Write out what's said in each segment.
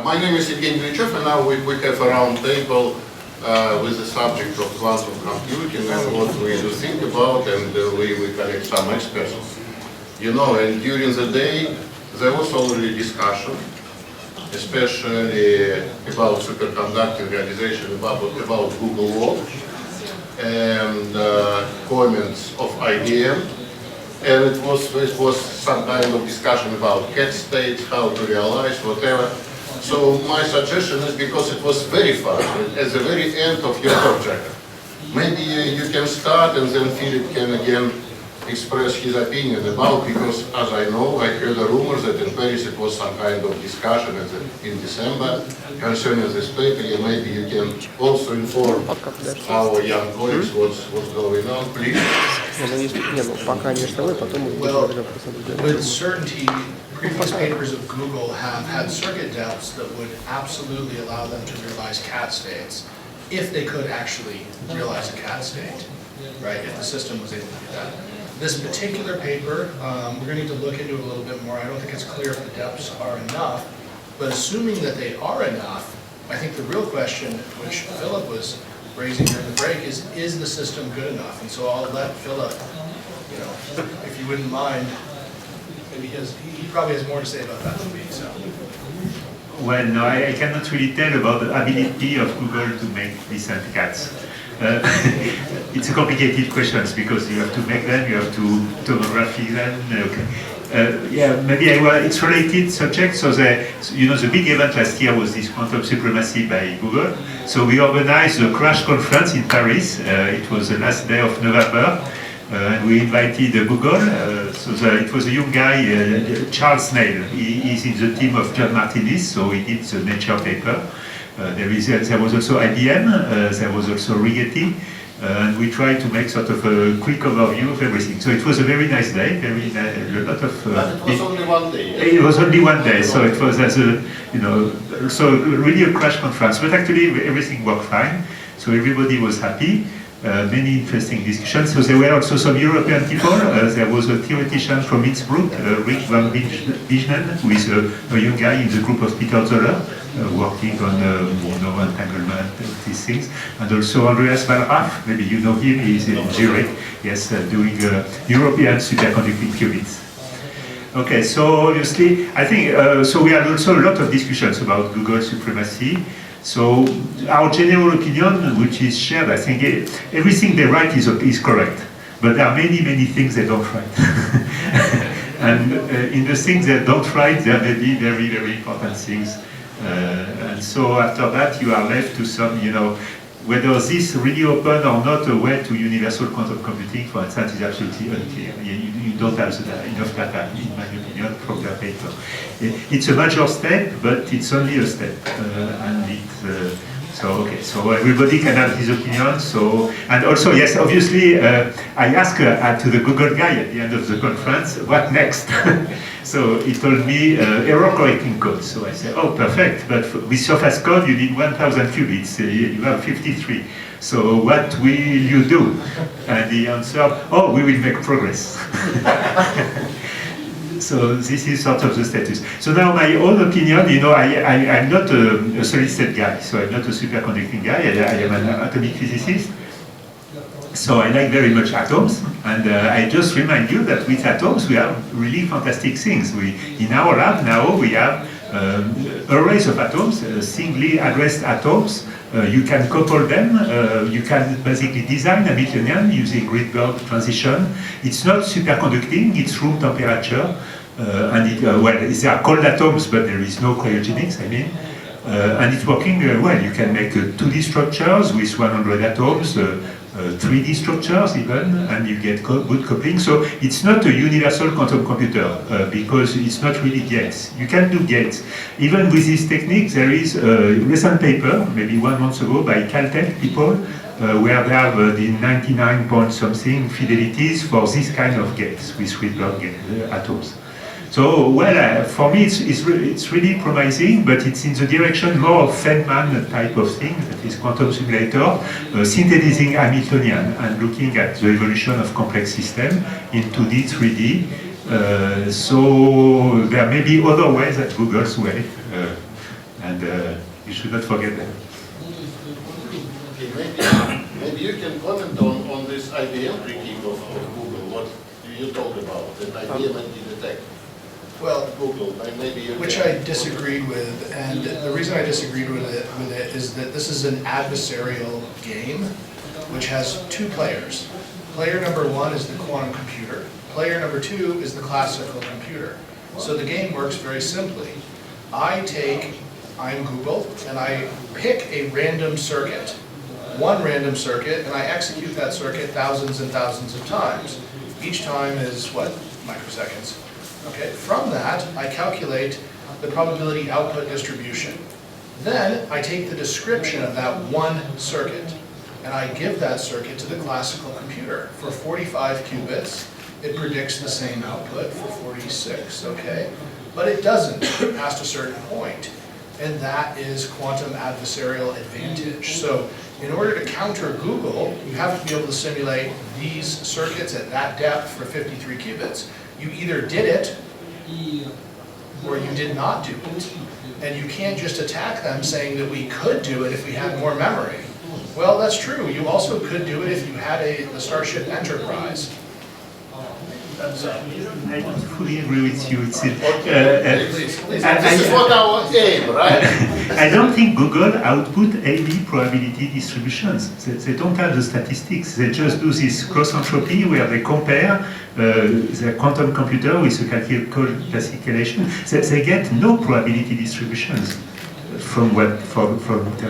My name is Evgeny, and now we have a round table with the subject of quantum computing and what we do think about, and we collect some experts. You know, and during the day there was already discussion, especially about superconducting realization, about Google Watch, and comments of IBM. And it was some kind of discussion about cat states, how to realize, whatever. So my suggestion is, because it was very fast, at the very end of your project, maybe you can start and then Philippe can again express his opinion about, because as I know, I heard a rumor that in Paris it was some kind of discussion in December concerning this paper, and maybe you can also inform our young colleagues what's going on, please. Well, with certainty, previous papers of Google have had circuit depths that would absolutely allow them to realize cat states if they could actually realize a cat state, right, if the system was able to do that. This particular paper, we're going to need to look into it a little bit more. I don't think it's clear if the depths are enough, but assuming that they are enough, I think the real question, which Philippe was raising during the break, is the system good enough? And so I'll let Philippe, you know, if you wouldn't mind, maybe he probably has more to say about that than me. So. Well, no, I cannot really tell about the ability of Google to make decent cats. It's a complicated question because you have to make them, you have to tomography them. Yeah, maybe it's related subject. So the big event last year was this quantum supremacy by Google. So we organized a crash conference in Paris. It was the last day of November. And we invited Google. It was a young guy, Charles Snail. He's in the team of John Martinez, so he did the Nature paper. There was also IBM, there was also Rigetti, and we tried to make sort of a quick overview of everything. So it was a very nice day, a lot of... but it was only one day. It was only one day, so it was as a, you know, so really a crash conference. But actually everything worked fine, so everybody was happy. Many interesting discussions. So there were also some European people. There was a theoretician from Innsbruck, Rick van Wijnen, who is a young guy in the group of Peter Zoller, working on entanglement, these things. And also Andreas Wallraff, maybe you know him, he's in Zurich, yes, doing European superconducting qubits. Okay, so obviously, I think, so we had also a lot of discussions about Google supremacy. So our general opinion, which is shared, I think everything they write is correct, but there are many things they don't write. And in the things they don't write, there may be very important things. And so after that, you are left to some, you know, whether this really open or not a way to universal quantum computing, for instance, is absolutely unclear. You don't have enough data, in my opinion, from that paper. It's a major step, but it's only a step. So everybody can have his opinion. So, and also, yes, obviously, I asked to the Google guy at the end of the conference, what next? So he told me error correcting code. So I said, oh, perfect. But with surface code, you need 1,000 qubits. You have 53. So what will you do? And he answered, oh, we will make progress. So this is sort of the status. So now my own opinion, you know, I'm not a solid state guy. So I'm not a superconducting guy. I am an atomic physicist. So I like very much atoms, and I just remind you that with atoms we have really fantastic things. In our lab now we have arrays of atoms, singly addressed atoms. You can couple them, you can basically design a Hamiltonian using Rydberg transition. It's not superconducting, it's room temperature, and they are cold atoms, but there is no cryogenics, I mean. And it's working well. You can make 2D structures with 100 atoms, 3D structures even, and you get good coupling. So it's not a universal quantum computer because it's not really gates. You can do gates. Even with this technique, there is a recent paper, maybe 1 month ago, by Caltech people, where they have the 99 point something fidelities for this kind of gates with Rydberg atoms. So, well, for me it's really promising, but it's in the direction more of Feynman type of thing, that is quantum simulator, synthesizing Hamiltonian and looking at the evolution of complex system in 2D, 3D. So there may be other ways at Google's way. and you should not forget them. Okay, maybe you can comment on this IBM critique of Google. What you talk about, that IBM anti-detect. Well, Google, maybe you which can. I disagreed with, and the reason I disagreed with it is that this is an adversarial game, which has two players. Player number one is the quantum computer. Player number two is the classical computer. So the game works very simply. I'm Google, and I pick a random circuit, one random circuit, and I execute that circuit thousands and thousands of times. Each time is, what, microseconds. Okay, from that, I calculate the probability output distribution. Then I take the description of that one circuit, and I give that circuit to the classical computer. For 45 qubits, it predicts the same output for 46, okay? But it doesn't past a certain point, and that is quantum adversarial advantage. So in order to counter Google, you have to be able to simulate these circuits at that depth for 53 qubits. You either did it, or you did not do it. And you can't just attack them saying that we could do it if we had more memory. Well, that's true. You also could do it if you had the Starship Enterprise. I don't fully agree with you. This is what our aim, right? I don't think Google output any probability distributions. They don't have the statistics. They just do this cross entropy where they compare the quantum computer with the classification. They get no probability distributions from their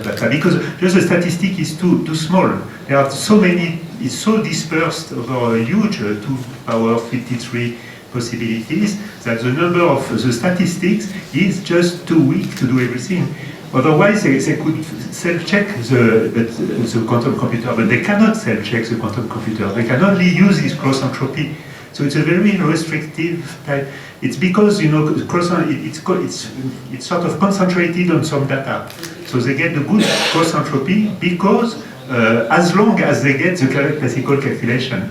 data because just the statistic is too small. There are so many. It's so dispersed over a huge 2 power 53 possibilities that the number of the statistics is just too weak to do everything. Otherwise, they could self-check the quantum computer, but they cannot self-check the quantum computer. They can only use this cross-entropy. So it's a very restrictive type. It's because, you know, it's sort of concentrated on some data. So they get the good cross-entropy because as long as they get the classical calculation.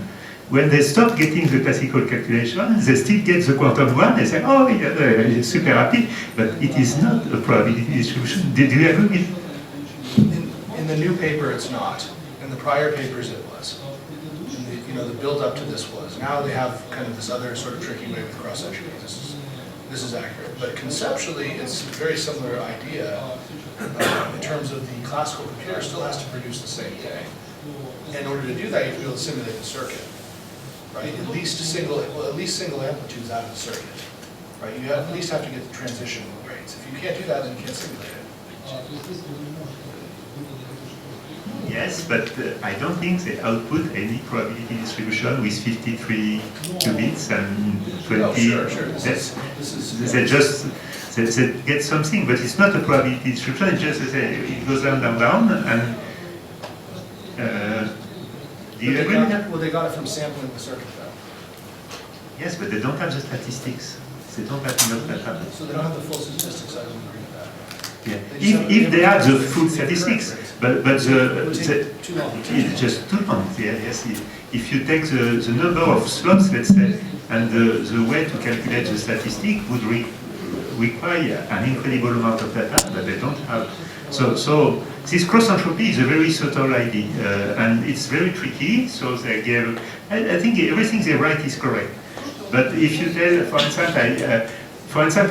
When they stop getting the classical calculation, they still get the quantum one, they say, oh, yeah, they're super happy, but it is not a probability distribution. Do you agree with? In the new paper, it's not. In the prior papers, it was. The build-up to this was. Now they have kind of this other sort of tricky way with cross-entropy. This is accurate. But conceptually, it's a very similar idea in terms of the classical computer still has to produce the same thing. In order to do that, you have to be able to simulate the circuit, right? At least single amplitudes out of the circuit, right? You at least have to get the transition rates. If you can't do that, then you can't simulate it. Yes, but I don't think they output any probability distribution with 53 qubits and 20. Oh, sure. They get something, but it's not a probability distribution. It's just it goes down, and. Do you agree with that? Well, they got it from sampling the circuit, though. Yes, but they don't have the statistics. They don't have enough data. So they don't have the full statistics. I don't agree with that. Yeah. If they have the full statistics, but it would take too long. It's just too long. Yeah, yes. If you take the number of slots, let's say, and the way to calculate the statistic would require an incredible amount of data that they don't have. So this cross-entropy is a very subtle idea, and it's very tricky. So they give. I think everything they write is correct. But if you tell, for instance,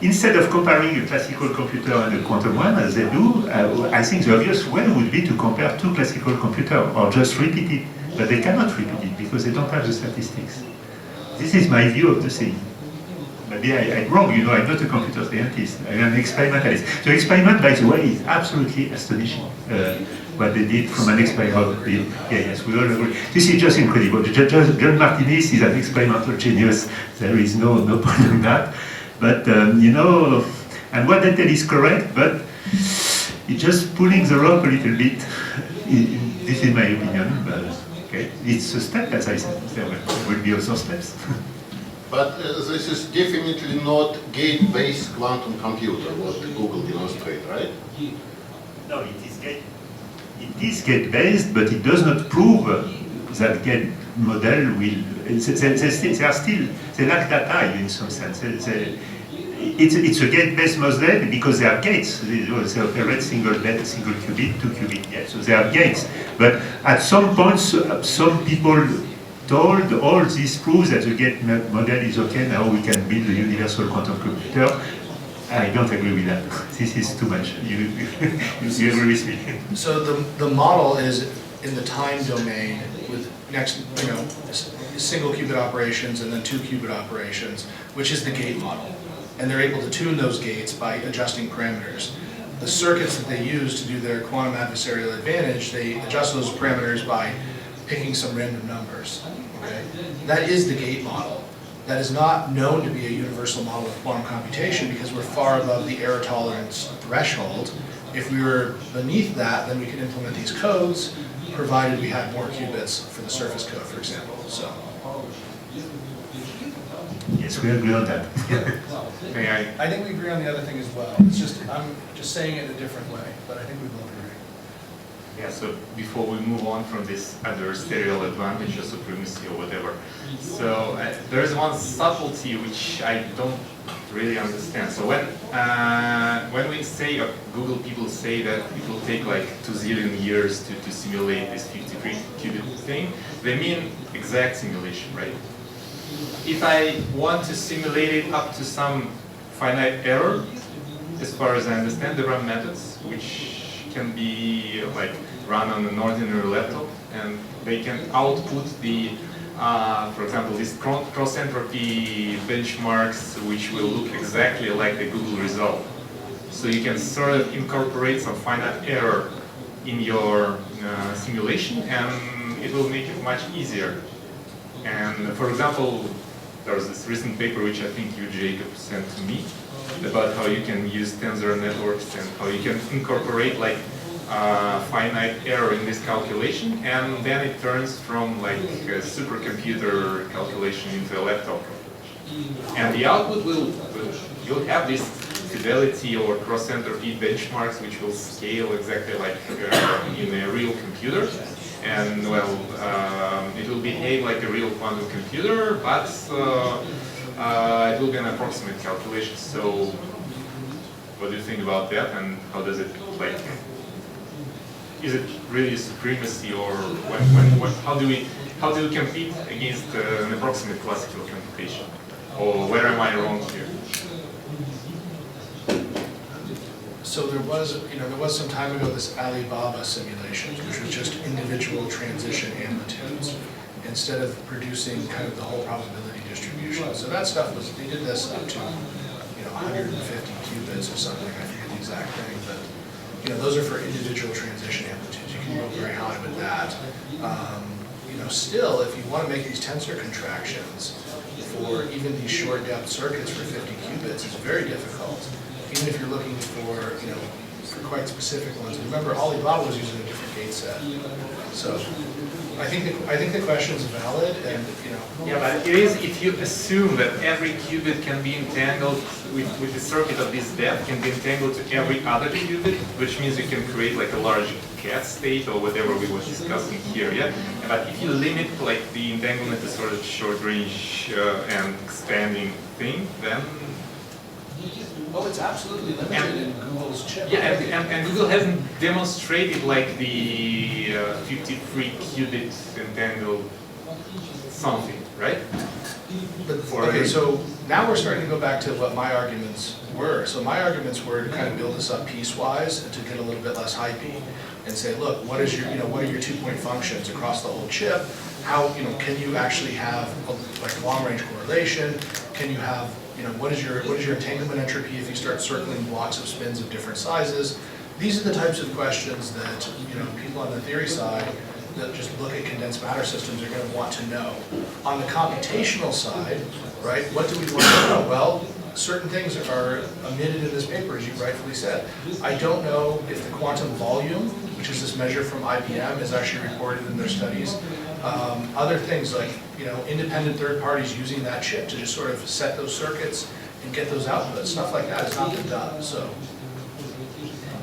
instead of comparing a classical computer and a quantum one, as they do, I think the obvious way would be to compare two classical computers or just repeat it. But they cannot repeat it because they don't have the statistics. This is my view of the thing. Maybe I'm wrong, I'm not a computer scientist, I'm an experimentalist. The experiment, by the way, is absolutely astonishing. What they did from an experiment. Yes, we all agree. This is just incredible. John Martinez is an experimental genius. There is no point in that. But, and what they tell is correct, but it's just pulling the rope a little bit. This is my opinion. But, okay. It's a step, as I said. There will be other steps. But this is definitely not gate-based quantum computer, what Google demonstrate, right? No, it is gate-based, but it does not prove that gate model will. They lack data in some sense. it's a gate-based model because they are gates. They operate single qubit, 2 qubit. Yeah, so they are gates. But at some point, some people told all this proves that the gate model is okay. Now we can build a universal quantum computer. I don't agree with that. This is too much. You agree with me? So the model is in the time domain with single qubit operations and then 2 qubit operations, which is the gate model. And they're able to tune those gates by adjusting parameters. The circuits that they use to do their quantum adversarial advantage, they adjust those parameters by picking some random numbers. Okay? That is the gate model. That is not known to be a universal model of quantum computation because we're far above the error tolerance threshold. If we were beneath that, then we could implement these codes, provided we had more qubits for the surface code, for example. So. Yes, we agree on that. May I think we agree on the other thing as well. It's just, I'm just saying it a different way, but I think we both agree. Yeah, so before we move on from this adversarial advantage or supremacy or whatever, so there is one subtlety which I don't really understand. So when we say, or Google people say that it will take like 2 zillion years to simulate this 53 qubit thing, they mean exact simulation, right? If I want to simulate it up to some finite error, as far as I understand, there are methods which can be like run on an ordinary laptop, and they can output the, for example, these cross entropy benchmarks, which will look exactly like the Google result. So you can sort of incorporate some finite error in your simulation, and it will make it much easier. And for example, there was this recent paper which I think you, Jacob, sent to me about how you can use tensor networks and how you can incorporate like finite error in this calculation, and then it turns from like a supercomputer calculation into a laptop calculation. And the output you'll have this fidelity or cross entropy benchmarks which will scale exactly like in a real computer. And well, it will behave like a real quantum computer, but it will be an approximate calculation. So, what do you think about that? And how does it like? Is it really supremacy, or how do we compete against an approximate classical computation? Or where am I wrong here? So there was some time ago this Alibaba simulation, which was just individual transition amplitudes, instead of producing kind of the whole probability distribution. So that stuff was, they did this up to 150 qubits or something. I forget the exact thing, but those are for individual transition amplitudes. You can go very high with that. Still, if you want to make these tensor contractions for even these short depth circuits for 50 qubits, it's very difficult. Even if you're looking for, for quite specific ones. Remember, Alibaba was using a different gate set. So I think the question is valid, and Yeah, but it is if you assume that every qubit can be entangled with a circuit of this depth, can be entangled to every other qubit, which means you can create like a large cat state or whatever we were discussing here. Yeah. But if you limit like the entanglement to sort of short range and expanding thing, then. Oh, it's absolutely limited in Google's chip. Yeah, and Google hasn't demonstrated like the 53 qubit entangled something, right? Okay, so now we're starting to go back to what my arguments were. So my arguments were to kind of build this up piecewise and to get a little bit less hypey and say, look, what is your, what are your 2-point functions across the whole chip? How, can you actually have like long-range correlation? Can you have, what is your entanglement entropy if you start circling blocks of spins of different sizes? These are the types of questions that, people on the theory side that just look at condensed matter systems are going to want to know. On the computational side, right, what do we want to know? Well, certain things are omitted in this paper, as you rightfully said. I don't know if the quantum volume, which is this measure from IBM, is actually reported in their studies. Other things like, independent third parties using that chip to just sort of set those circuits and get those outputs, stuff like that has not been done, so.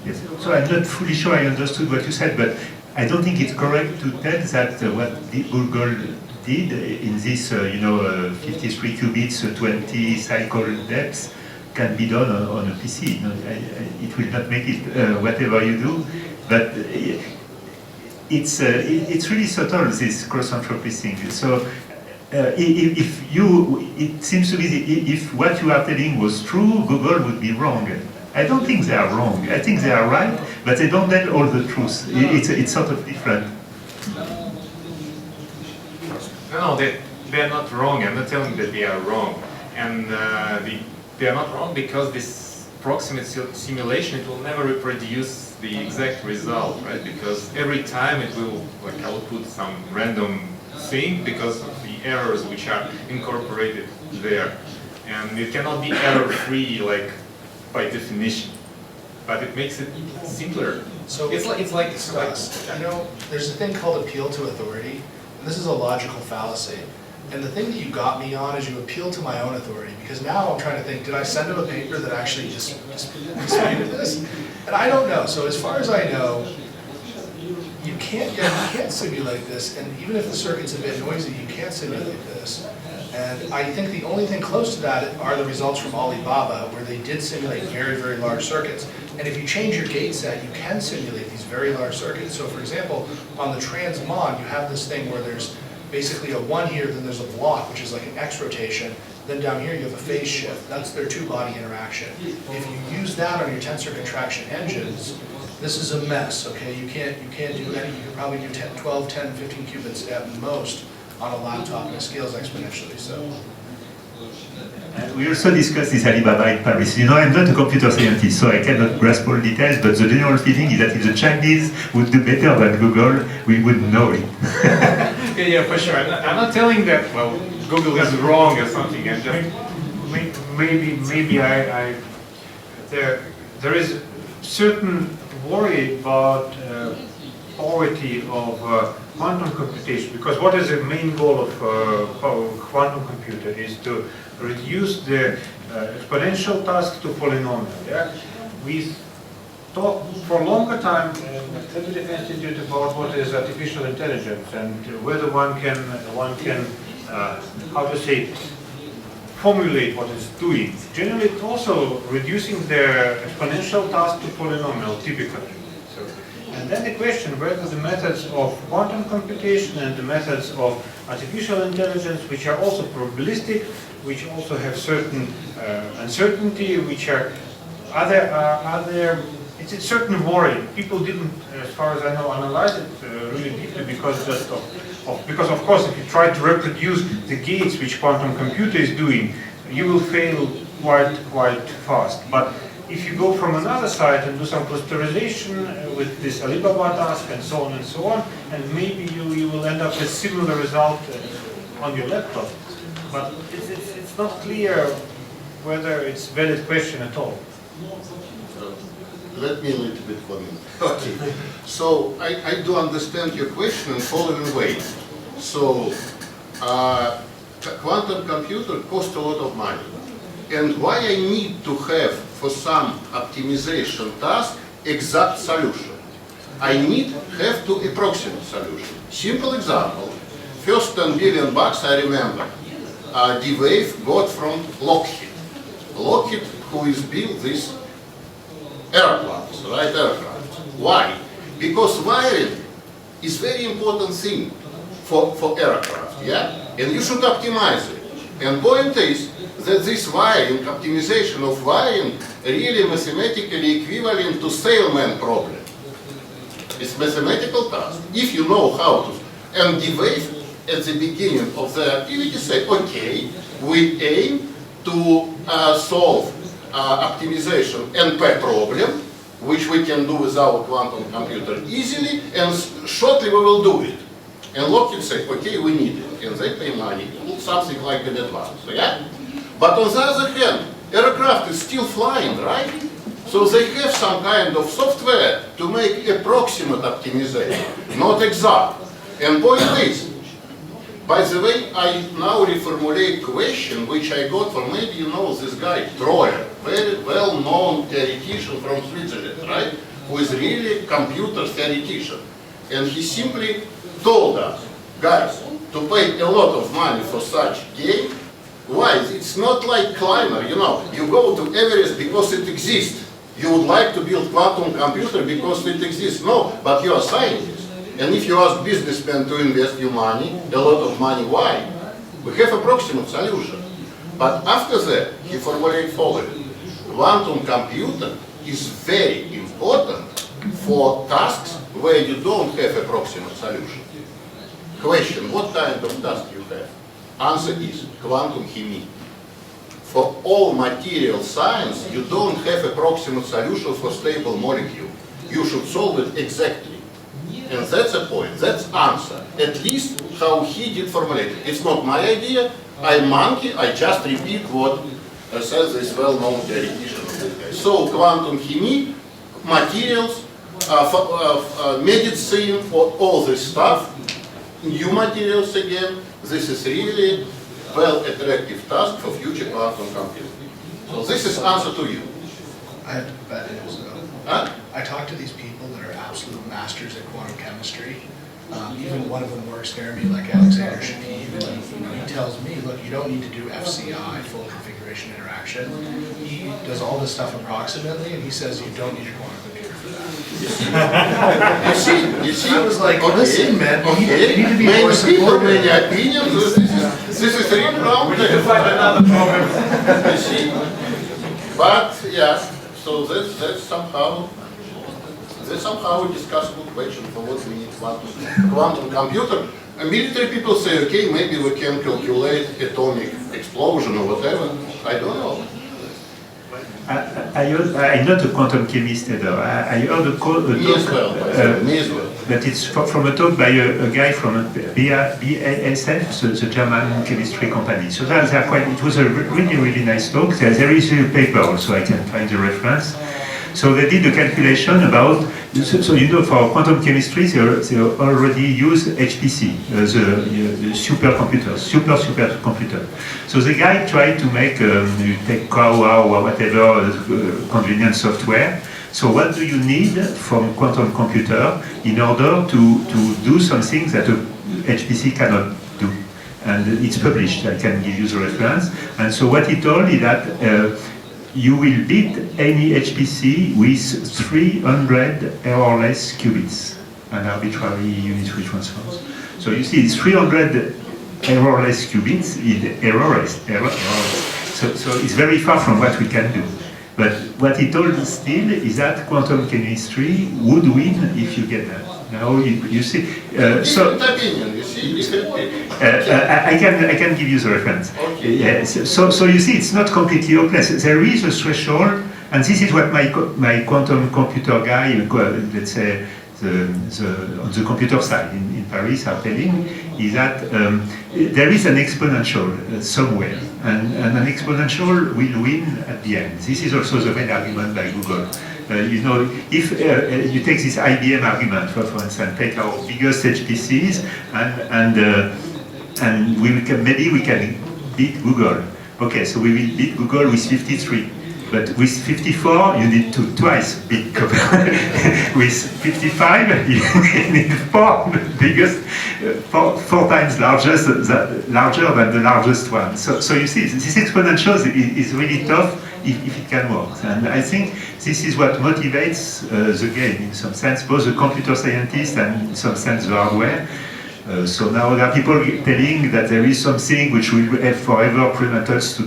Yes. So I'm not fully sure I understood what you said, but I don't think it's correct to tell that what Google did in this, 53 qubits, 20 cycle depths can be done on a PC. No, it will not make it whatever you do, but it's really subtle, this cross-entropy thing. So if it seems to be if what you are telling was true, Google would be wrong. I don't think they are wrong. I think they are right, but they don't tell all the truth. It's sort of different. No, they are not wrong. I'm not telling that they are wrong. And they are not wrong because this proximate simulation, it will never reproduce the exact result, right? Because every time it will like output some random thing because of the errors which are incorporated there. And it cannot be error-free, like, by definition. But it makes it simpler. So it's like you know, there's a thing called appeal to authority, and this is a logical fallacy. And the thing that you got me on is you appeal to my own authority, because now I'm trying to think, did I send him a paper that actually just explained this? And I don't know. So as far as I know, you can't simulate this, and even if the circuit's a bit noisy, you can't simulate this. And I think the only thing close to that are the results from Alibaba, where they did simulate very, very large circuits. And if you change your gate set, you can simulate these very large circuits. So for example, on the transmon, you have this thing where there's basically a 1 here, then there's a block, which is like an X rotation. Then down here you have a phase shift. That's their two-body interaction. If you use that on your tensor contraction engines, this is a mess, okay? You can't do any, you can probably do 10, 12, 10, 15 qubits at most on a laptop, and it scales exponentially, so. We also discussed this Alibaba in Paris. You know, I'm not a computer scientist, so I cannot grasp all details, but the general feeling is that if the Chinese would do better than Google, we wouldn't know it. Yeah, for sure. I'm not telling that, well, Google is wrong or something. I'm just... Maybe there is certain worry about poverty of quantum computation, because what is the main goal of quantum computer is to reduce the exponential task to polynomial. Yeah? We talk for a longer time in the Lebedev Institute about what is artificial intelligence and whether one can how to say, formulate what it's doing. Generally, it's also reducing the exponential task to polynomial, typically. So, and then the question whether the methods of quantum computation and the methods of artificial intelligence, which are also probabilistic, which also have certain uncertainty, which are other. It's a certain worry. People didn't, as far as I know, analyze it really deeply because just because of course if you try to reproduce the gates which quantum computer is doing, you will fail quite fast. But if you go from another side and do some clusterization with this Alibaba task and so on, and maybe you will end up with similar result on your laptop. But it's not clear whether it's a valid question at all. Let me a little bit comment. Okay. So I do understand your question in following way. So quantum computer costs a lot of money. And why I need to have for some optimization task exact solution? I have to approximate solution. Simple example. First $10 billion I remember D-Wave got from Lockheed. Lockheed who is built this airplanes, right, aircraft. Why? Because wiring is very important thing for aircraft, yeah? And you should optimize it. And point is that this wiring, optimization of wiring, really mathematically equivalent to salesman problem. It's mathematical task. If you know how to, and the wave at the beginning of the activity say, okay, we aim to solve optimization NP problem, which we can do without quantum computer easily, and shortly we will do it. And Lockheed say, okay, we need it, and they pay money, something like an advance, yeah? But on the other hand, aircraft is still flying, right? So they have some kind of software to make approximate optimization, not exact. And point is, by the way, I now reformulate question which I got from, maybe you know this guy, Troyer, very well-known theoretician from Switzerland, right? Who is really computer theoretician. And he simply told us, guys, to pay a lot of money for such game, Why? It's not like climber, you know. You go to Everest because it exists. You would like to build quantum computer because it exists. No, but you are scientist. And if you ask businessmen to invest your money, a lot of money, why? We have approximate solution. But after that, he formulated following. Quantum computer is very important for tasks where you don't have approximate solution. Question, what kind of task you have? Answer is quantum chemistry. For all material science, you don't have approximate solution for stable molecule. You should solve it exactly. And that's the point, that's answer. At least how he did formulate it. It's not my idea, I monkey, I just repeat what says this well-known theoretician. So quantum chemistry, materials, medicine, for all this stuff, new materials again, this is really well attractive task for future quantum computing. So this is answer to you. I have bad news though. Huh? I talk to these people that are absolute masters at quantum chemistry. Even one of them works near me, like Alexander Shapib, and he tells me, look, you don't need to do FCI, full configuration interaction. He does all this stuff approximately, and he says you don't need a quantum computer for that. You see, I was like, okay, listen, man, you okay. need to be Many more people, supportive. many opinions. This is really wrong. We need to find another problem. You see, but yeah, so that's somehow a discussable question for what we need quantum computer. And military people say, okay, maybe we can calculate atomic explosion or whatever. I don't know. I'm not a quantum chemist either. I heard a talk, Me as well. but it's from a talk by a guy from BASF, the German chemistry company. So it was a really nice talk. There is a paper also, I can find the reference. So they did a calculation about, so you know, for quantum chemistry, they already use HPC, the supercomputer. So the guy tried to make, you take Kawa or whatever convenient software. So what do you need from quantum computer in order to do something that a HPC cannot do? And it's published, I can give you the reference. And so what he told is that you will beat any HPC with 300 errorless qubits, an arbitrary unitary transforms. So you see, it's 300 errorless qubits is errorless. So it's very far from what we can do. But what he told us still is that quantum chemistry would win if you get that. Now you see. Different opinion, you see, different people. I can give you the reference. Okay. Yeah, so you see, it's not completely hopeless. There is a threshold, and this is what my quantum computer guy, let's say, on the computer side in Paris are telling, is that there is an exponential somewhere, and an exponential will win at the end. This is also the main argument by Google. You know, if you take this IBM argument, for instance, take our biggest HPCs, and maybe we can beat Google. Okay, so we will beat Google with 53. But with 54, you need to twice beat Google. With 55, you need four times larger than the largest one. So you see, this exponential is really tough if it can work. And I think this is what motivates the game in some sense, both the computer scientists and in some sense the hardware. So now there are people telling that there is something which will have forever prevent us to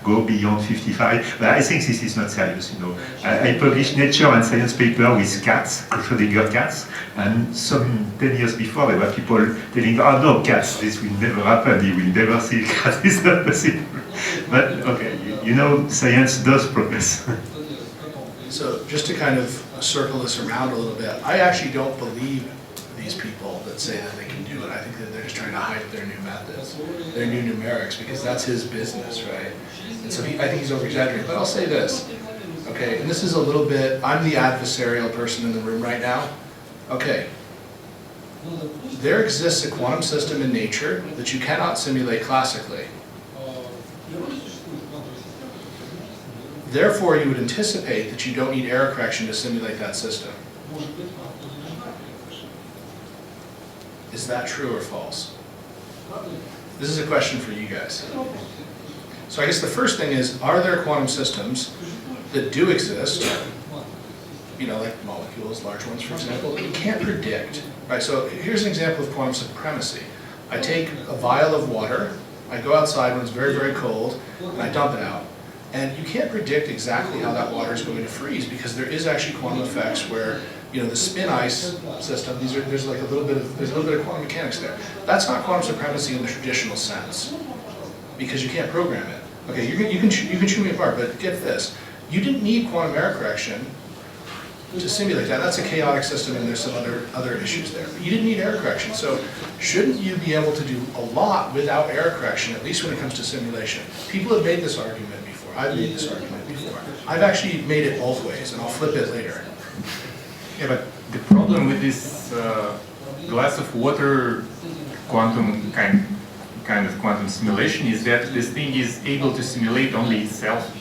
go beyond 55. But I think this is not serious, you know. I published Nature and Science paper with cats, Schrödinger cats, and some 10 years before there were people telling, oh no, cats, this will never happen, you will never see cats, it's not possible. But okay, you know, science does progress. So just to kind of circle this around a little bit, I actually don't believe these people that say that they can do it. I think that they're just trying to hype their new methods, their new numerics, because that's his business, right? And so I think he's over-exaggerating. But I'll say this, okay, and this is a little bit, I'm the adversarial person in the room right now. Okay, there exists a quantum system in nature that you cannot simulate classically. Therefore, you would anticipate that you don't need error correction to simulate that system. Is that true or false? This is a question for you guys. So I guess the first thing is, are there quantum systems that do exist, you know, like molecules, large ones, for example, that we can't predict, right? So here's an example of quantum supremacy. I take a vial of water, I go outside when it's very, very cold, and I dump it out. And you can't predict exactly how that water is going to freeze, because there is actually quantum effects where, you know, the spin ice system, there's like a little bit of quantum mechanics there. That's not quantum supremacy in the traditional sense, because you can't program it. Okay, you can chew me apart, but get this. You didn't need quantum error correction to simulate that. That's a chaotic system, and there's some other issues there. But you didn't need error correction, so shouldn't you be able to do a lot without error correction, at least when it comes to simulation? People have made this argument before. I've made this argument before. I've actually made it both ways, and I'll flip it later. Yeah, but the problem with this glass of water quantum kind of quantum simulation is that this thing is able to simulate only itself.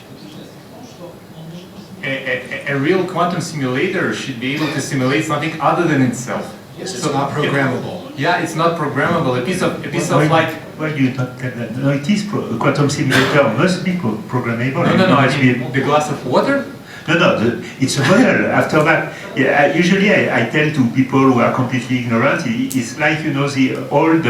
A real quantum simulator should be able to simulate something other than itself. Yes, it's not programmable. Yeah, it's not programmable. A piece of like. Why do you not tell that? No, it is a quantum simulator must be programmable. No. I mean, the glass of water. No, it's a model. After that, yeah, usually I tell to people who are completely ignorant, it's like, you know, the old,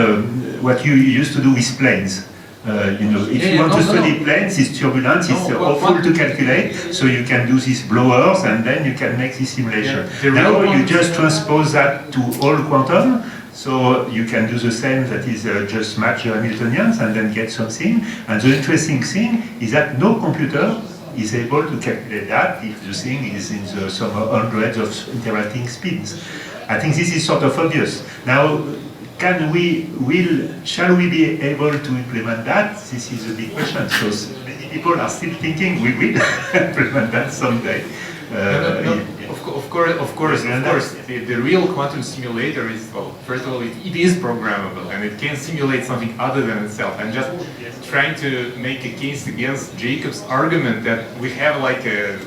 what you used to do with planes. You know, if you want to study planes, it's turbulence, it's awful to calculate, so you can do these blowers and then you can make this simulation. Yeah, now you just transpose that to all quantum, so you can do the same, that is just match the Hamiltonians and then get something. And the interesting thing is that no computer is able to calculate that if the thing is in some hundreds of interacting speeds. I think this is sort of obvious. Now, shall we be able to implement that? This is a big question. So many people are still thinking we will implement that someday. Of course. The real quantum simulator is, well, first of all, it is programmable and it can simulate something other than itself. And just trying to make a case against Jacob's argument that we have like a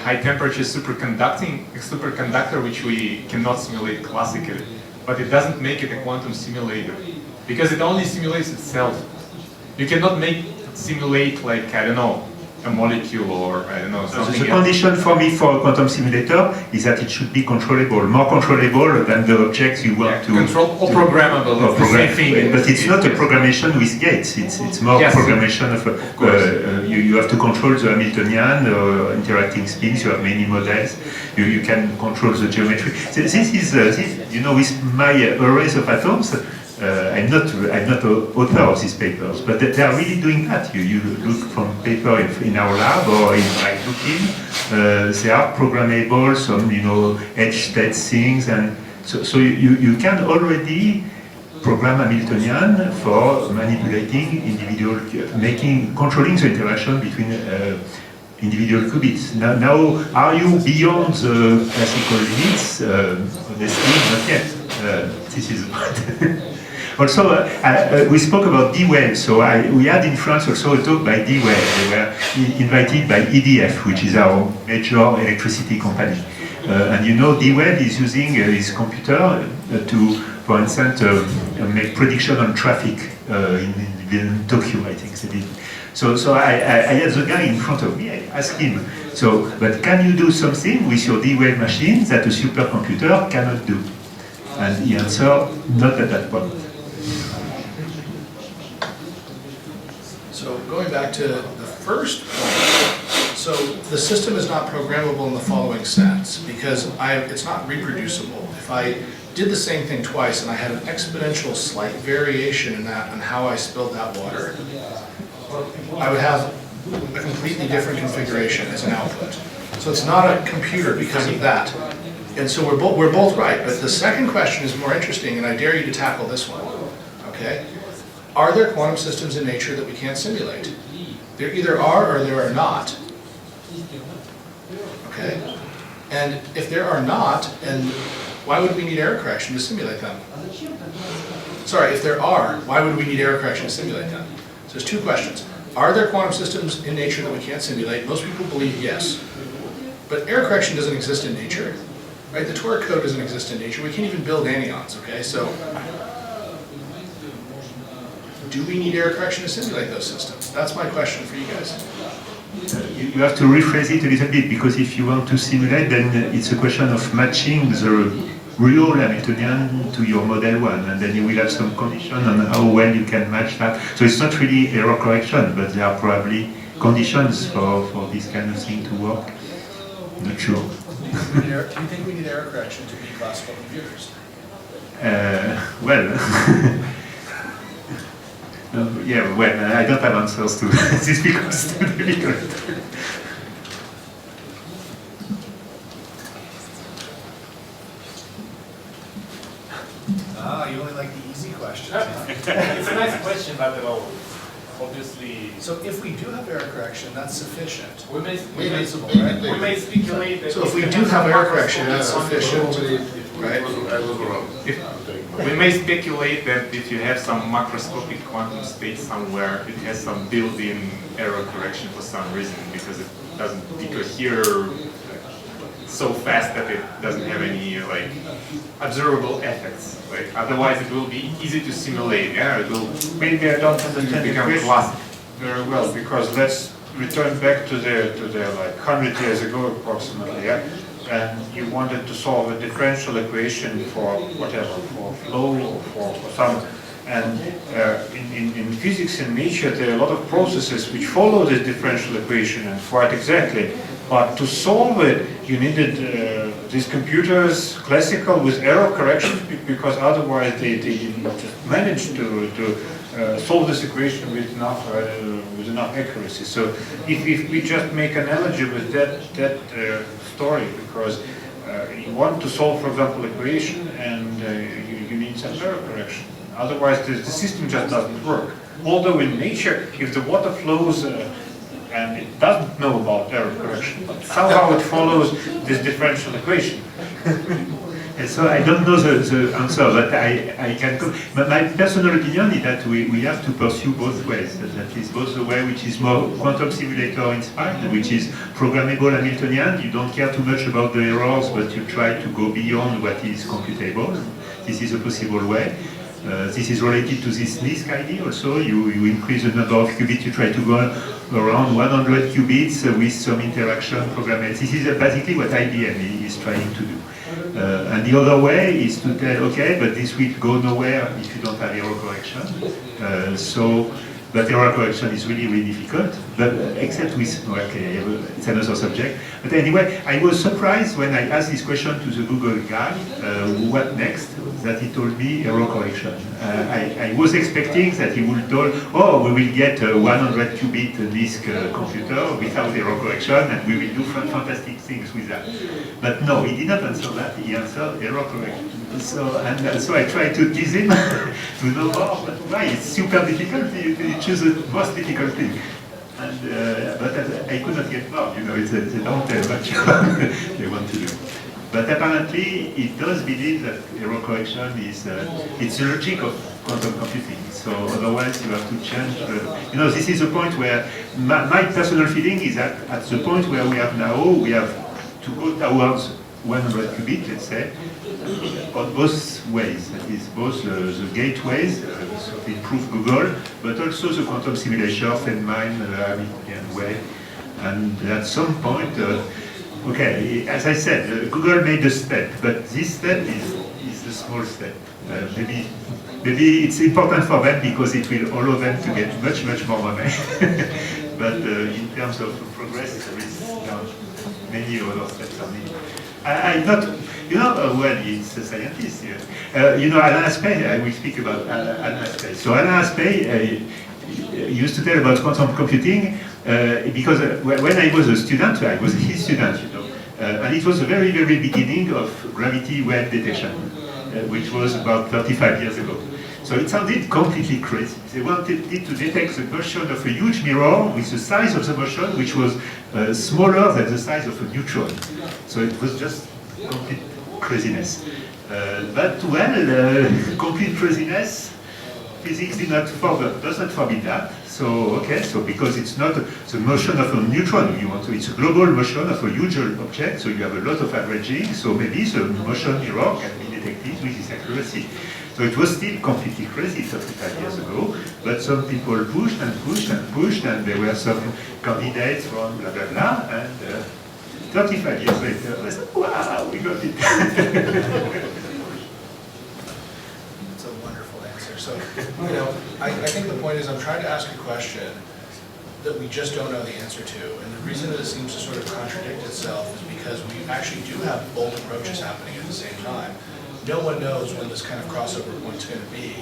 high temperature superconductor which we cannot simulate classically. But it doesn't make it a quantum simulator, because it only simulates itself. You cannot simulate, like, I don't know, a molecule or, I don't know, something The condition for me for a quantum simulator is that it should be controllable, more controllable than the objects you want to control, or programmable. It's the same thing. But it's not a programmation with gates. It's more programmation of you have to control the Hamiltonian interacting spins. You have many models. You can control the geometry. This is you know, with my arrays of atoms. I'm not author of these papers, but they are really doing that. You look from paper in our lab or in my looking, they are programmable, some, you know, edge state things, and so you can already program Hamiltonian for manipulating individual, controlling the interaction between individual qubits. Now, are you beyond the classical limits? Honestly, not yet. This is Also, we spoke about D-Wave, so we had in France also a talk by D-Wave. They were invited by EDF, which is our major electricity company. And you know, D-Wave is using his computer to, for instance, make prediction on traffic in Tokyo, I think they did. So I had the guy in front of me, I asked him, but can you do something with your D-Wave machine that a supercomputer cannot do? And he answered, not at that point. So going back to the first point, so the system is not programmable in the following sense, because it's not reproducible. If I did the same thing twice and I had an exponential slight variation in that on how I spilled that water, I would have a completely different configuration as an output. So it's not a computer because of that. And so we're both right, but the second question is more interesting, and I dare you to tackle this one, okay? Are there quantum systems in nature that we can't simulate? There either are or there are not. Okay? And if there are not, and why would we need error correction to simulate them? Sorry, if there are, why would we need error correction to simulate them? So there's two questions. Are there quantum systems in nature that we can't simulate? Most people believe yes. But error correction doesn't exist in nature. Right? The Torah code doesn't exist in nature. We can't even build anyons, okay? So do we need error correction to simulate those systems? That's my question for you guys. You have to rephrase it a little bit, because if you want to simulate, then it's a question of matching the real Hamiltonian to your model one, and then you will have some condition on how well you can match that. So it's not really error correction, but there are probably conditions for this kind of thing to work. Not sure. Do you think we need error correction to be classical computers? Well, yeah, well, I don't have answers to this because it's too difficult. Ah, you only like the easy questions, huh? It's a nice question, but obviously. So if we do have error correction, that's sufficient. We may speculate that So if we do have error correction, that's sufficient, right? I was wrong. We may speculate that if you have some macroscopic quantum state somewhere, it has some built-in error correction for some reason, because it doesn't decohere so fast that it doesn't have any like observable effects. Like otherwise, it will be easy to simulate. Yeah, it will Maybe I don't understand the become question classic. very well, because let's return back to the like 100 years ago approximately, yeah? And you wanted to solve a differential equation for whatever, for flow or for some. And in physics and nature, there are a lot of processes which follow this differential equation and quite exactly. But to solve it, you needed these computers, classical, with error correction, because otherwise they didn't just manage to solve this equation with enough accuracy. So if we just make analogy with that story, because you want to solve, for example, equation, and you need some error correction. Otherwise, the system just doesn't work. Although in nature, if the water flows and it doesn't know about error correction, but somehow it follows this differential equation. And so I don't know the answer, but I can. But my personal opinion is that we have to pursue both ways. That is both the way which is more quantum simulator inspired, which is programmable Hamiltonian. You don't care too much about the errors, but you try to go beyond what is computable. This is a possible way. This is related to this NISC idea also. You increase the number of qubits, you try to go around 100 qubits with some interaction programmable. This is basically what IBM is trying to do. And the other way is to tell, okay, but this will go nowhere if you don't have error correction. But error correction is really, really difficult, but except with, okay, it's another subject. But anyway, I was surprised when I asked this question to the Google guy, what next, that he told me error correction. I was expecting that he would tell, oh, we will get a 100 qubit NISC computer without error correction, and we will do fantastic things with that. But no, he did not answer that, he answered error correction. So I tried to tease him to know more, but why? It's super difficult, you choose the most difficult thing. And, but I could not get more, you know, they don't tell much they want to do. But apparently, it does believe that error correction is, it's the logic of quantum computing. So otherwise, you have to change, you know, this is the point where, my personal feeling is that at the point where we have now, we have to go towards 100 qubit, let's say, on both ways. That is both the gateways, so to improve Google, but also the quantum simulation, Feynman, Hamiltonian way. And at some point, okay, as I said, Google made a step, but this step is a small step. Maybe it's important for them because it will allow them to get much, much more money. But in terms of progress, there is many other steps are needed. I'm not, you know, well, he's a scientist here. You know, Alain Aspect, I will speak about Alain Aspect. So Alain Aspect used to tell about quantum computing because when I was a student, I was his student, you know, and it was the very, very beginning of gravity wave detection, which was about 35 years ago. So it sounded completely crazy. They wanted it to detect the motion of a huge mirror with the size of the motion, which was smaller than the size of a neutron. So it was just complete craziness. But well, complete craziness physics does not forbid that. So, okay, so because it's not the motion of a neutron you want to, it's a global motion of a huge object, so you have a lot of averaging, so maybe the motion error can be detected with this accuracy. So it was still completely crazy 35 years ago, but some people pushed and pushed and pushed, and there were some candidates from blah blah blah, and 35 years later, I said, wow, we got it. It's a wonderful answer. So, you know, I think the point is I'm trying to ask a question that we just don't know the answer to. And the reason that it seems to sort of contradict itself is because we actually do have both approaches happening at the same time. No one knows when this kind of crossover point's going to be.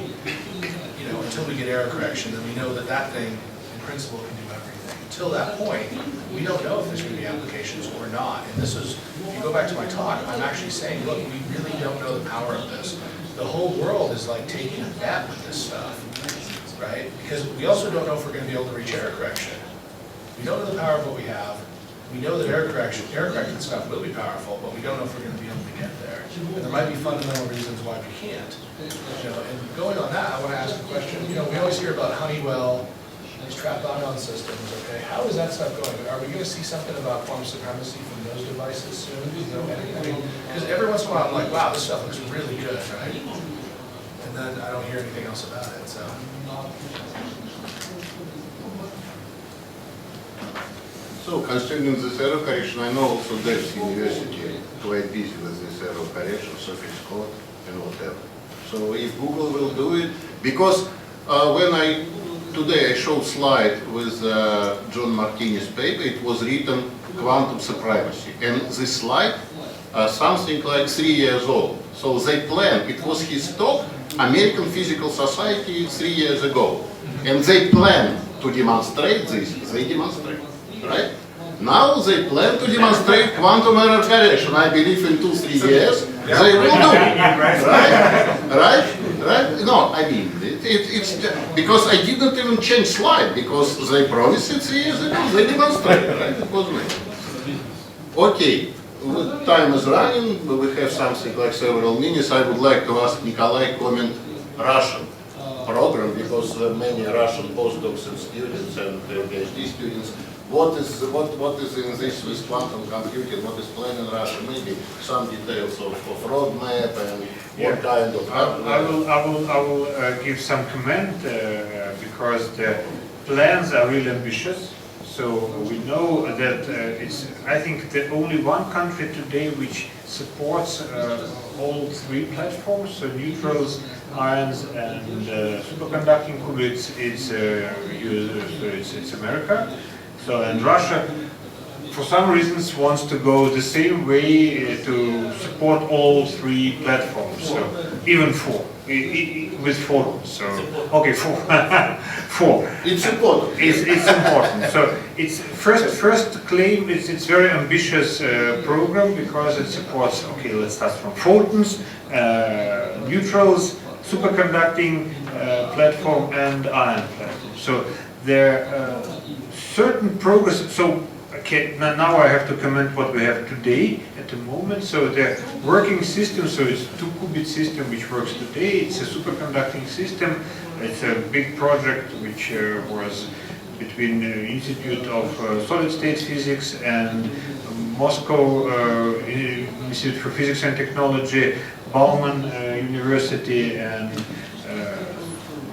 You know, until we get error correction, then we know that that thing, in principle, can do everything. Until that point, we don't know if there's going to be applications or not. And this is, if you go back to my talk, I'm actually saying, look, we really don't know the power of this. The whole world is like taking a bet with this stuff, right? Because we also don't know if we're going to be able to reach error correction. We don't know the power of what we have. We know that error correction stuff will be powerful, but we don't know if we're going to be able to get there. And there might be fundamental reasons why we can't. You know, and going on that, I want to ask a question. You know, we always hear about Honeywell, these trapped ion systems, okay? How is that stuff going? Are we going to see something about quantum supremacy from those devices soon? You know, I mean, because every once in a while I'm like, wow, this stuff looks really good, right? And then I don't hear anything else about it, so. So, concerning this error correction, I know also Delft University quite busy with this error correction, surface code and whatever. So, if Google will do it, because when today I showed slide with John Martini's paper, it was written quantum supremacy, and this slide something like 3 years old. So they planned, it was his talk, American Physical Society 3 years ago, and they planned to demonstrate this. They demonstrate. Right? Now they plan to demonstrate quantum error correction. I believe in 2-3 years they will do it. Right? No, I mean, it's because I didn't even change slide because they promised it 3 years ago. They demonstrated, right? It was me. Okay, time is running. We have something like several minutes. I would like to ask Nikolai comment Russian program because many Russian postdocs and students and PhD students. What is in this with quantum computing? What is planned in Russia? Maybe some details of roadmap and what kind of hardware. I will give some comment because the plans are really ambitious. So we know that it's, I think, the only one country today which supports all three platforms, so neutrals, ions, and superconducting qubits. It's America. So, and Russia, for some reasons, wants to go the same way to support all three platforms. So, even four, with photons. So, okay, four. It's important. It's important. So, it's first claim it's very ambitious program because it supports. Okay, let's start from photons, neutrals, superconducting platform, and ion platform. So, there. Certain progress, so okay, now I have to comment what we have today at the moment. So the working system, so it's 2-qubit system which works today. It's a superconducting system. It's a big project which was between the Institute of Solid State Physics and Moscow Institute for Physics and Technology, Bauman University, and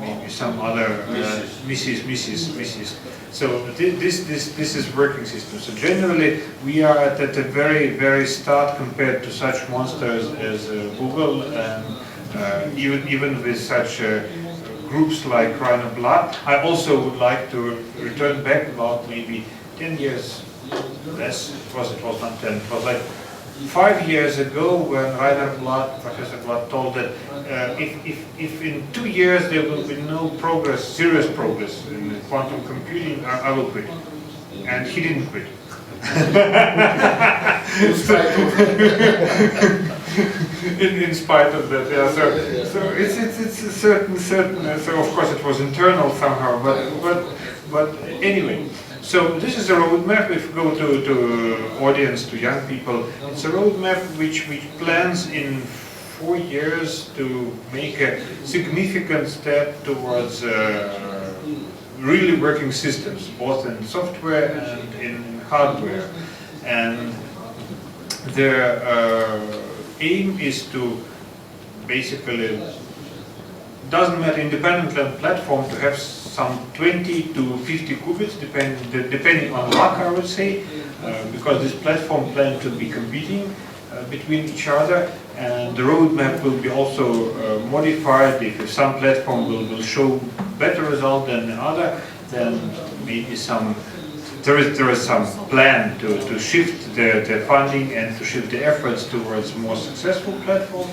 maybe some other Mrs. So this is working system. So generally we are at the very start compared to such monsters as Google, and even with such groups like Rainer Blatt. I also would like to return back about maybe 10 years less. It was not 10. It was like 5 years ago when Rainer Blatt, Professor Blatt, told that if in 2 years there will be no progress, serious progress in quantum computing, I will quit. And he didn't quit. in spite of that, yeah. So it's a certain. So of course it was internal somehow, but anyway. So this is a roadmap. If we go to audience, to young people, it's a roadmap which plans in 4 years to make a significant step towards really working systems, both in software and in hardware. And their aim is to basically, doesn't matter, independently on platform, to have some 20 to 50 qubits, depending on luck, I would say, because this platform plan to be competing between each other, and the roadmap will be also modified. If some platform will show better result than the other, then maybe there is some plan to shift the funding and to shift the efforts towards more successful platform.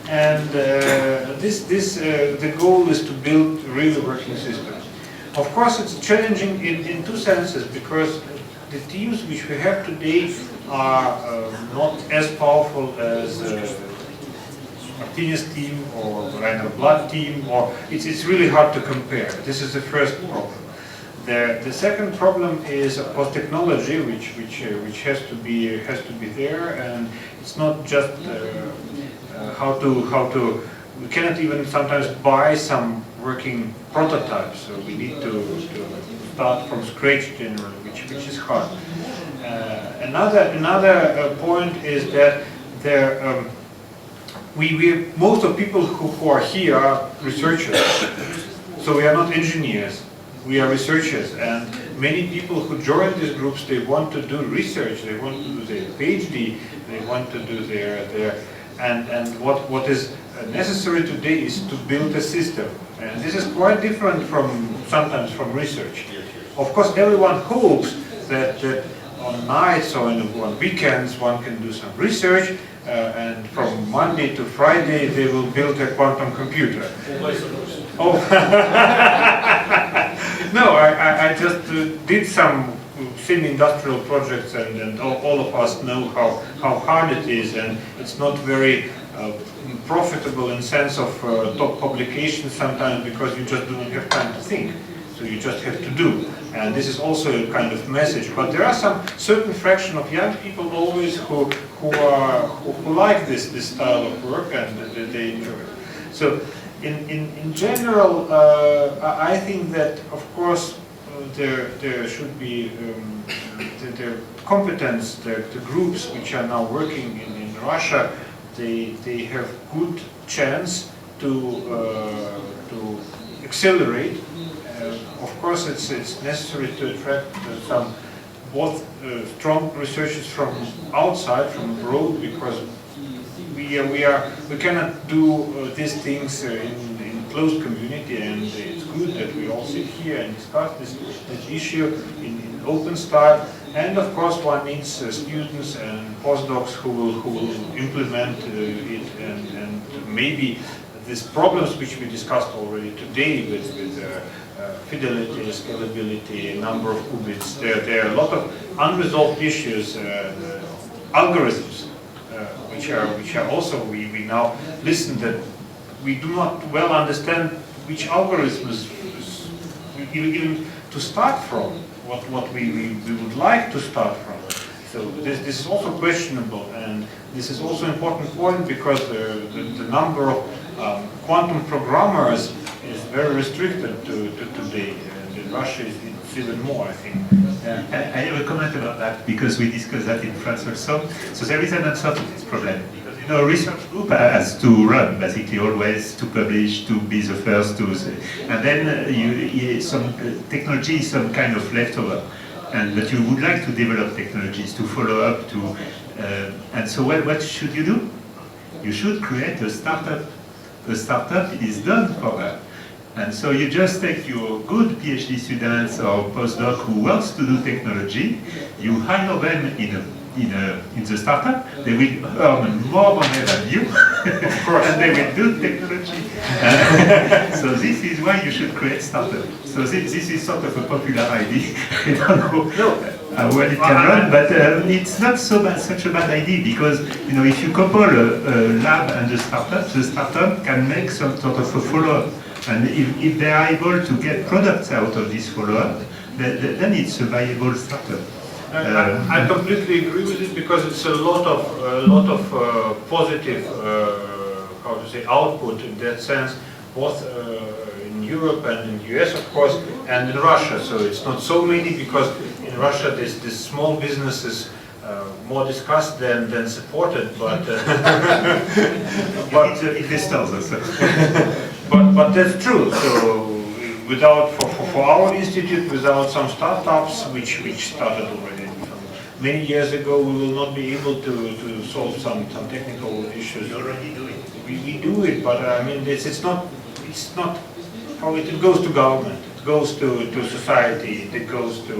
And the goal is to build really working systems. Of course, it's challenging in two senses, because the teams which we have today are not as powerful as Martinez team or Rainer Blood team, or it's really hard to compare. This is the first problem. The second problem is, of course, technology, which has to be there, and it's not just how to. We cannot even sometimes buy some working prototypes, so we need to start from scratch generally, which is hard. Another point is that most of people who are here are researchers, so we are not engineers. We are researchers, and many people who join these groups, they want to do research, they want to do their PhD, they want to do and what is necessary today is to build a system, and this is quite different sometimes from research. Of course, everyone hopes that on nights or on weekends one can do some research, and from Monday to Friday they will build a quantum computer. Oh. No, I just did some semi-industrial projects, and all of us know how hard it is, and it's not very profitable in sense of top publications sometimes, because you just don't have time to think. So you just have to do, and this is also a kind of message. But there are some certain fraction of young people always who like this style of work, and they enjoy it. So in general, I think that of course there should be the competence, the groups which are now working in Russia, they have good chance to accelerate. Of course, it's necessary to attract some both strong researchers from outside, from abroad, because we cannot do these things in closed community, and it's good that we all sit here and discuss this issue in open style. And of course, one needs students and postdocs who will implement it, and maybe these problems which we discussed already today with fidelity, scalability, number of qubits. There are a lot of unresolved issues, algorithms, which are also, we now listen that we do not well understand which algorithms even to start from, what we would like to start from. So this is also questionable, and this is also an important point, because the number of quantum programmers is very restricted to today, and in Russia it's even more, I think. I have a comment about that, because we discussed that in France also. So there is an answer to this problem, because a research group has to run, basically always, to publish, to be the first to say, and then some technology is some kind of leftover. But you would like to develop technologies to follow up to, and so what should you do? You should create a startup. A startup is done for that. And so you just take your good PhD students or postdoc who wants to do technology, you hire them in the startup, they will earn more money than you, and they will do technology. So this is why you should create startup. So this is sort of a popular idea. I don't know how well it can run, but it's not such a bad idea, because if you couple a lab and the startup can make some sort of a follow-up. And if they are able to get products out of this follow-up, then it's a viable startup. I completely agree with it, because it's a lot of positive how to say, output in that sense, both in Europe and in the US, of course, and in Russia. So it's not so many, because in Russia this small business is more discussed than supported, but but investors also. but that's true. So without for our institute, without some startups which started already many years ago, we will not be able to solve some technical issues. You already do it. We do it, but I mean it's not how it goes to government, it goes to society, it goes to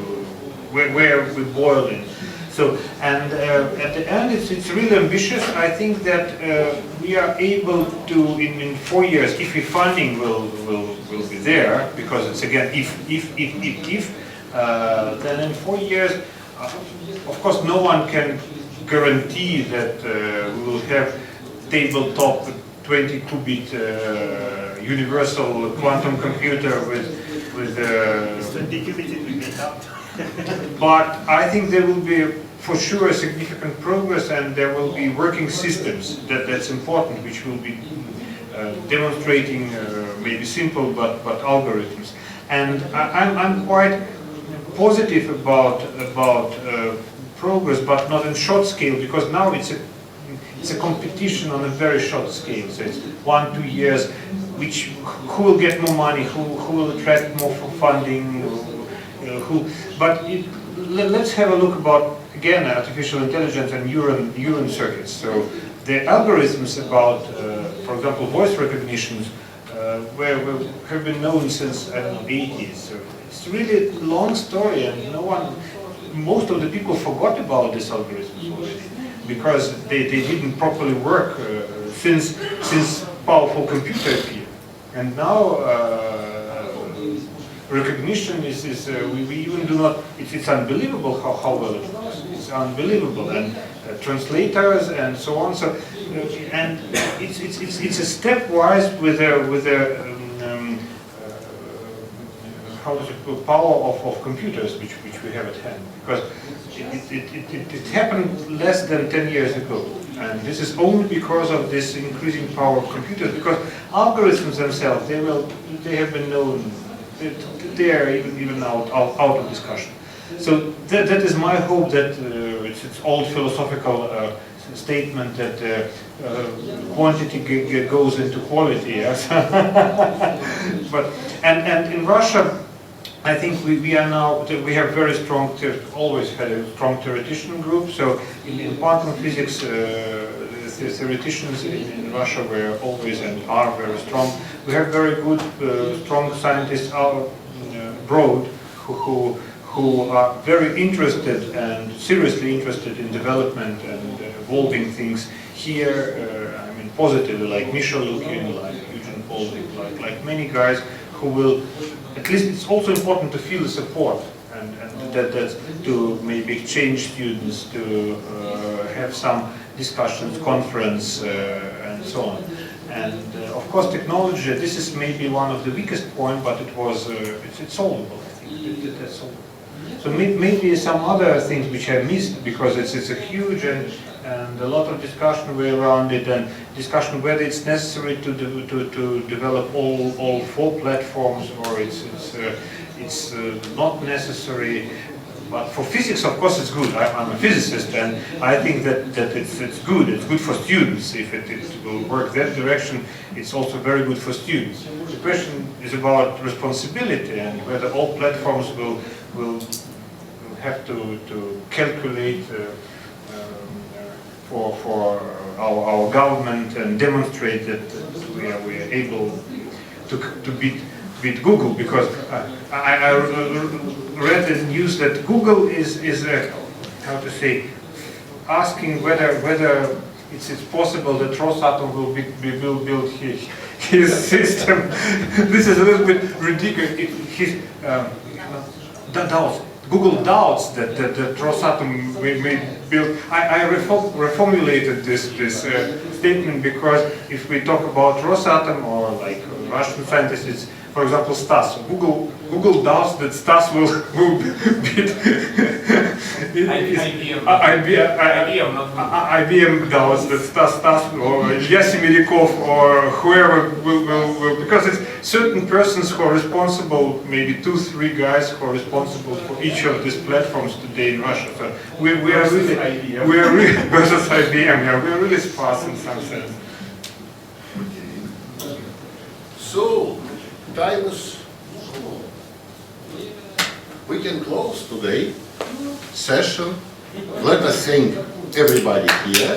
where we boil in. So, and at the end, it's really ambitious. I think that we are able to, in 4 years, if the funding will be there, because it's again, if, then in 4 years, of course, no one can guarantee that we will have tabletop 22-bit universal quantum computer with but I think there will be for sure a significant progress, and there will be working systems that's important, which will be demonstrating maybe simple but algorithms. And I'm quite positive about progress, but not in short scale, because now it's a competition on a very short scale. So it's 1-2 years, who will get more money, who will attract more funding, let's have a look about, again, artificial intelligence and neuron circuits. So the algorithms about, for example, voice recognitions, have been known since, I don't know, 80s. So it's really a long story, and most of the people forgot about these algorithms already, because they didn't properly work since powerful computers appeared. And now recognition is we even do not, it's unbelievable how well it works. It's unbelievable, and translators and so on. So and it's a stepwise with a how does it put, power of computers which we have at hand, because it happened less than 10 years ago, and this is only because of this increasing power of computers, because algorithms themselves, they have been known, they are even out of discussion. So that is my hope, that it's old philosophical statement that quantity goes into quality. Yes? But and in Russia, I think we are now, we have very strong, always had a strong theoretician group. So in quantum physics, the theoreticians in Russia were always and are very strong. We have very good, strong scientists abroad who are very interested and seriously interested in development and evolving things here. I mean, positively, like Misha Lukin, like Eugene Polnick, like many guys who will. At least it's also important to feel the support, and that's to maybe exchange students, to have some discussions, conference, and so on. And of course, technology. This is maybe one of the weakest points, but it was it's solvable. I think that's solvable. So maybe some other things which I missed, because it's a huge and a lot of discussion around it, and discussion whether it's necessary to develop all 4 platforms, or it's not necessary. But for physics, of course, it's good. I'm a physicist, and I think that it's good. It's good for students. If it will work that direction, it's also very good for students. The question is about responsibility, and whether all platforms will have to calculate for our government and demonstrate that we are able to beat Google, because I read in the news that Google is how to say, asking whether it's possible that Rosatom will build his system. This is a little bit ridiculous. Google doubts that Rosatom may build. I reformulated this statement, because if we talk about Rosatom or like Russian scientists, for example, Stas. Google doubts that Stas will beat IBM doubts that Stas or Yasemirikov or whoever will, because it's certain persons who are responsible, maybe 2-3 guys who are responsible for each of these platforms today in Russia. So we are really versus IBM. Yeah, we are really sparse in some sense. So, time is, we can close today session. Let us thank everybody here.